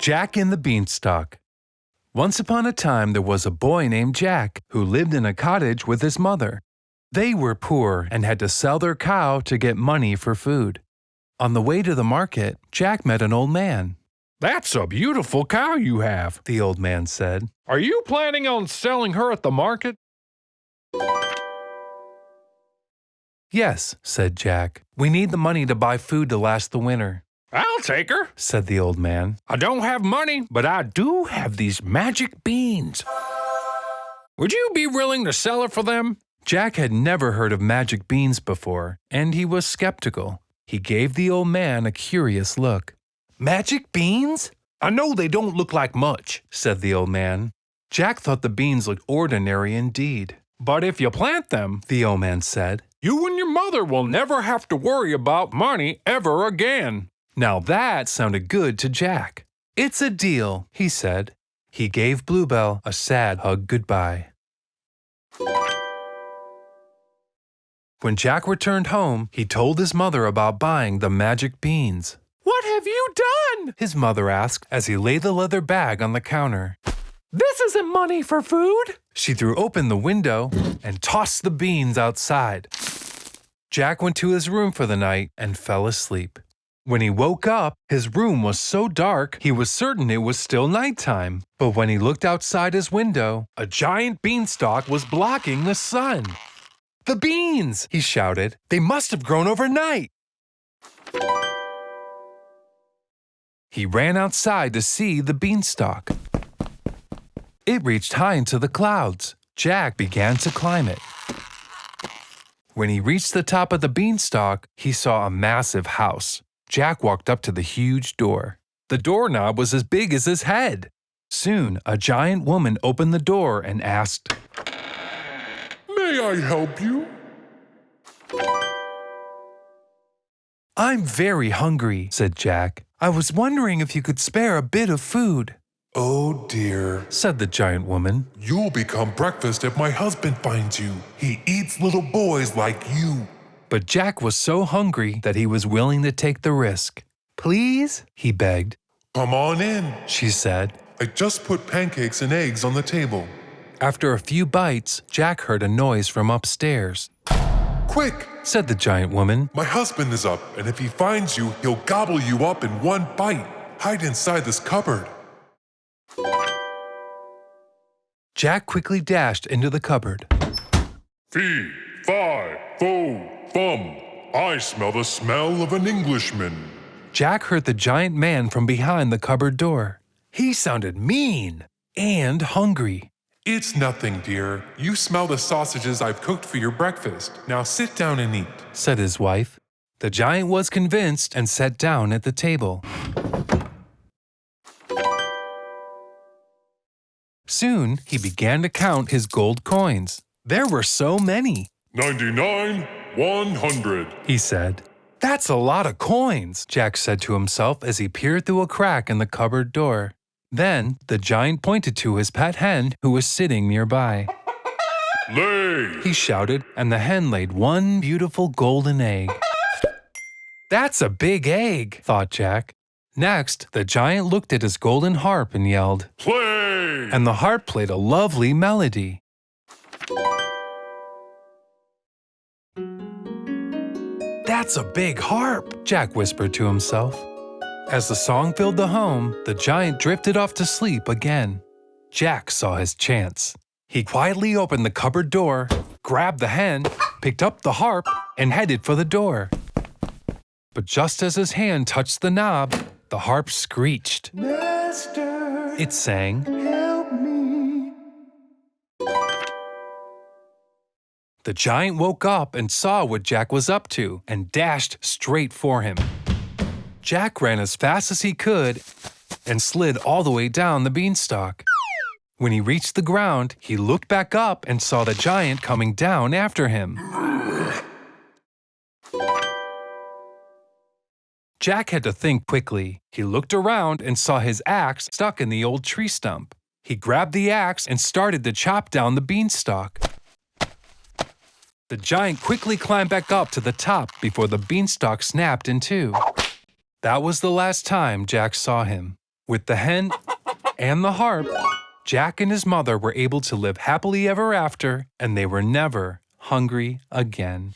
Jack and the Beanstalk. Once upon a time there was a boy named Jack who lived in a cottage with his mother. They were poor and had to sell their cow to get money for food. On the way to the market, Jack met an old man. "That's a beautiful cow you have," the old man said. "Are you planning on selling her at the market?" "Yes," said Jack. "We need the money to buy food to last the winter." "I'll take her," said the old man. "I don't have money, but I do have these magic beans. Would you be willing to sell it for them?" Jack had never heard of magic beans before, and he was skeptical. He gave the old man a curious look. "Magic beans? "I know they don't look like much," said the old man. Jack thought the beans looked ordinary indeed. "But if you plant them," the old man said, "you and your mother will never have to worry about money ever again." Now that sounded good to Jack. "It's a deal," he said. He gave Bluebell a sad hug goodbye. When Jack returned home, he told his mother about buying the magic beans. "What have you done?" his mother asked as he laid the leather bag on the counter. "This isn't money for food." She threw open the window and tossed the beans outside. Jack went to his room for the night and fell asleep. When he woke up, his room was so dark he was certain it was still nighttime. But when he looked outside his window, a giant beanstalk was blocking the sun. "The beans!" he shouted. "They must have grown overnight!" He ran outside to see the beanstalk. It reached high into the clouds. Jack began to climb it. When he reached the top of the beanstalk, he saw a massive house. Jack walked up to the huge door. The doorknob was as big as his head. Soon, a giant woman opened the door and asked, "May I help you?" "I'm very hungry," said Jack. "I was wondering if you could spare a bit of food." "Oh dear," said the giant woman. "You'll become breakfast if my husband finds you. He eats little boys like you." But Jack was so hungry that he was willing to take the risk. "Please?" he begged. "Come on in," she said. "I just put pancakes and eggs on the table." After a few bites, Jack heard a noise from upstairs. "Quick," said the giant woman. "My husband is up, and if he finds you, he'll gobble you up in one bite. Hide inside this cupboard." Jack quickly dashed into the cupboard. "Fee, fi, fo, fum. I smell the smell of an Englishman." Jack heard the giant man from behind the cupboard door. He sounded mean and hungry. "It's nothing, dear. You smell the sausages I've cooked for your breakfast. Now sit down and eat," said his wife. The giant was convinced and sat down at the table. Soon, he began to count his gold coins. There were so many. 99, 100, he said. "That's a lot of coins," Jack said to himself as he peered through a crack in the cupboard door. Then, the giant pointed to his pet hen who was sitting nearby. "Lay!" he shouted, and the hen laid one beautiful golden egg. "That's a big egg," thought Jack. Next, the giant looked at his golden harp and yelled, "Play!" and the harp played a lovely melody. "That's a big harp," Jack whispered to himself. As the song filled the home, the giant drifted off to sleep again. Jack saw his chance. He quietly opened the cupboard door, grabbed the hen, picked up the harp, and headed for the door. But just as his hand touched the knob, the harp screeched. "Master, It sang, help me." The giant woke up and saw what Jack was up to and dashed straight for him. Jack ran as fast as he could and slid all the way down the beanstalk. When he reached the ground, he looked back up and saw the giant coming down after him. Jack had to think quickly. He looked around and saw his axe stuck in the old tree stump. He grabbed the axe and started to chop down the beanstalk. The giant quickly climbed back up to the top before the beanstalk snapped in two. That was the last time Jack saw him. With the hen and the harp, Jack and his mother were able to live happily ever after, and they were never hungry again.